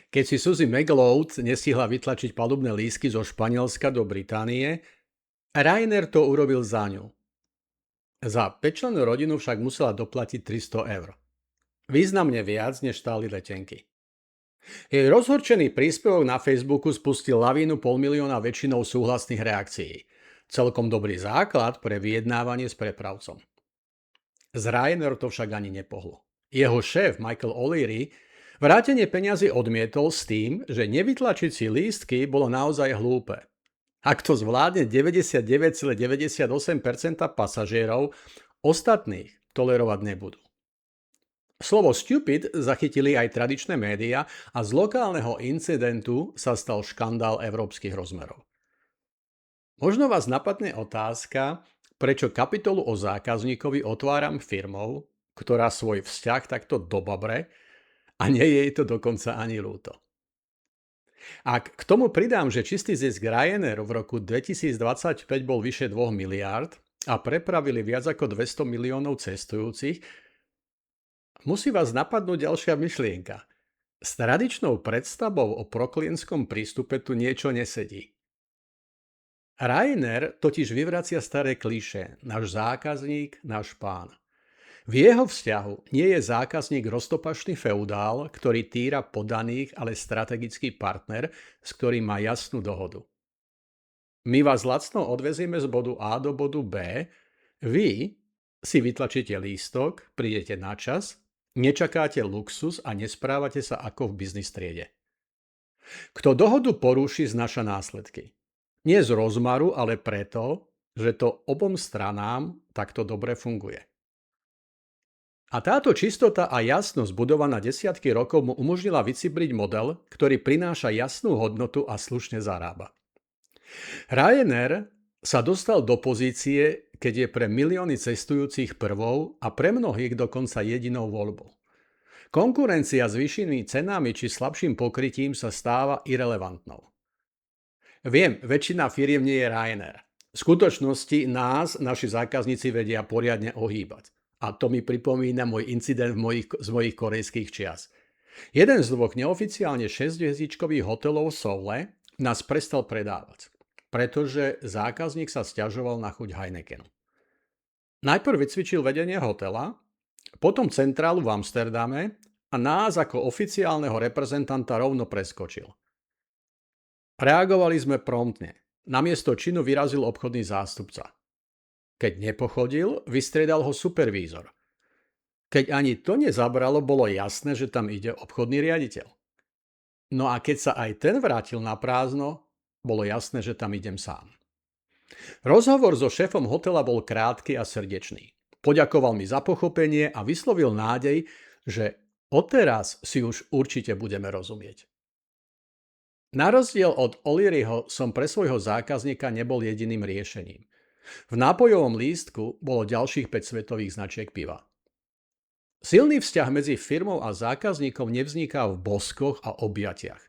Keď si Suzy McLeod nestihla vytlačiť palubné lístky zo Španielska do Británie, Ryanair to urobil za ňu. Za 5-člennú rodinu však musela doplatiť 300 eur. Významne viac než stáli letenky. Jej rozhorčený príspevok na Facebooku spustil lavínu 500 000 väčšinou súhlasných reakcií. Celkom dobrý základ pre vyjednávanie s prepravcom. Z Ryanair to však ani nepohlo. Jeho šéf Michael O'Leary vrátenie peňazí odmietol s tým, že nevytlačiť si lístky bolo naozaj hlúpe. Ak to zvládne 99,98% pasažierov, ostatných tolerovať nebudú. Slovo stupid zachytili aj tradičné médiá a z lokálneho incidentu sa stal škandál európskych rozmerov. Možno vás napadne otázka, prečo kapitolu o zákazníkovi otváram firmou, ktorá svoj vzťah takto dobabre a nie je jej to dokonca ani ľúto. Ak k tomu pridám, že čistý zisk Ryanair v roku 2025 bol vyše 2 miliárd a prepravili viac ako 200 miliónov cestujúcich, musí vás napadnúť ďalšia myšlienka. S tradičnou predstavou o proklientskom prístupe tu niečo nesedí. Ryanair totiž vyvracia staré klišé, náš zákazník, náš pán. V jeho vzťahu nie je zákazník roztopašný feudál, ktorý týra podaných, ale strategický partner, s ktorým má jasnú dohodu. My vás lacno odvezieme z bodu A do bodu B, vy si vytlačíte lístok, prídete na čas, nečakáte luxus a nesprávate sa ako v biznis triede. Kto dohodu porúši, znáša následky. Nie z rozmaru, ale preto, že to obom stranám takto dobre funguje. A táto čistota a jasnosť budovaná desiatky rokov mu umožnila vycibriť model, ktorý prináša jasnú hodnotu a slušne zarába. Ryanair sa dostal do pozície, keď je pre milióny cestujúcich prvou a pre mnohých dokonca jedinou voľbou. Konkurencia s vyššími cenami či slabším pokrytím sa stáva irelevantnou. Viem, väčšina firiem nie je Ryanair. V skutočnosti nás naši zákazníci vedia poriadne ohýbať. A to mi pripomína môj incident z mojich korejských čias. Jeden z dvoch neoficiálne 6-hviezdičkových hotelov v Soule nás prestal predávať, pretože zákazník sa sťažoval na chuť Heinekenu. Najprv vycvičil vedenie hotela, potom centrálu v Amsterdame a nás ako oficiálneho reprezentanta rovno preskočil. Reagovali sme promptne. Namiesto činu vyrazil obchodný zástupca. Keď nepochodil, vystriedal ho supervízor. Keď ani to nezabralo, bolo jasné, že tam ide obchodný riaditeľ. No a keď sa aj ten vrátil na prázdno, bolo jasné, že tam idem sám. Rozhovor so šéfom hotela bol krátky a srdečný. Poďakoval mi za pochopenie a vyslovil nádej, že odteraz si už určite budeme rozumieť. Na rozdiel od O'Learyho som pre svojho zákazníka nebol jediným riešením. V nápojovom lístku bolo ďalších 5 svetových značiek piva. Silný vzťah medzi firmou a zákazníkom nevzniká v boskoch a objatiach.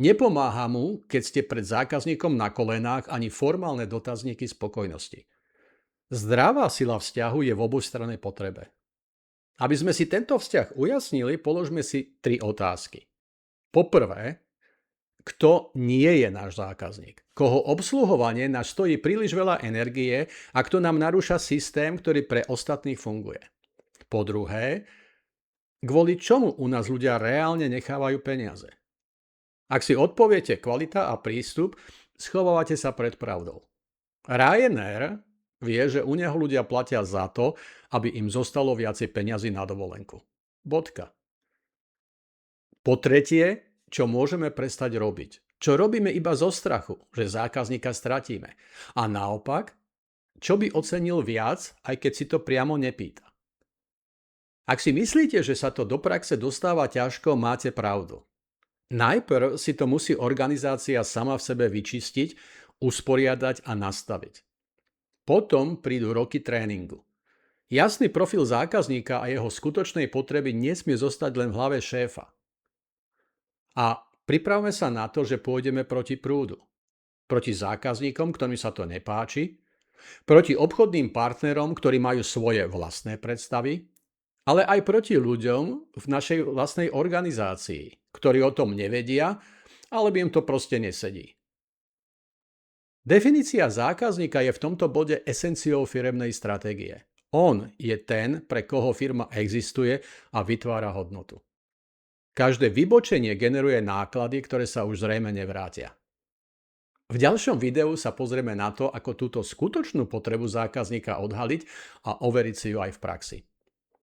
Nepomáha mu, keď ste pred zákazníkom na kolenách, ani formálne dotazníky spokojnosti. Zdravá sila vzťahu je v obojstrannej potrebe. Aby sme si tento vzťah ujasnili, položme si 3 otázky. Poprvé, kto nie je náš zákazník? Koho obsluhovanie nás stojí príliš veľa energie a kto nám narúša systém, ktorý pre ostatných funguje? Po druhé, kvôli čomu u nás ľudia reálne nechávajú peniaze? Ak si odpoviete kvalita a prístup, schovávate sa pred pravdou. Ryanair vie, že u neho ľudia platia za to, aby im zostalo viacej peňazí na dovolenku. Bodka. Po tretie, čo môžeme prestať robiť? Čo robíme iba zo strachu, že zákazníka stratíme? A naopak, čo by ocenil viac, aj keď si to priamo nepýta? Ak si myslíte, že sa to do praxe dostáva ťažko, máte pravdu. Najprv si to musí organizácia sama v sebe vyčistiť, usporiadať a nastaviť. Potom prídu roky tréningu. Jasný profil zákazníka a jeho skutočnej potreby nesmie zostať len v hlave šéfa. A pripravme sa na to, že pôjdeme proti prúdu. Proti zákazníkom, ktorým sa to nepáči, proti obchodným partnerom, ktorí majú svoje vlastné predstavy Ale aj proti ľuďom v našej vlastnej organizácii, ktorí o tom nevedia, alebo im to proste nesedí. Definícia zákazníka je v tomto bode esenciou firemnej stratégie. On je ten, pre koho firma existuje a vytvára hodnotu. Každé vybočenie generuje náklady, ktoré sa už zrejme nevrátia. V ďalšom videu sa pozrieme na to, ako túto skutočnú potrebu zákazníka odhaliť a overiť si ju aj v praxi.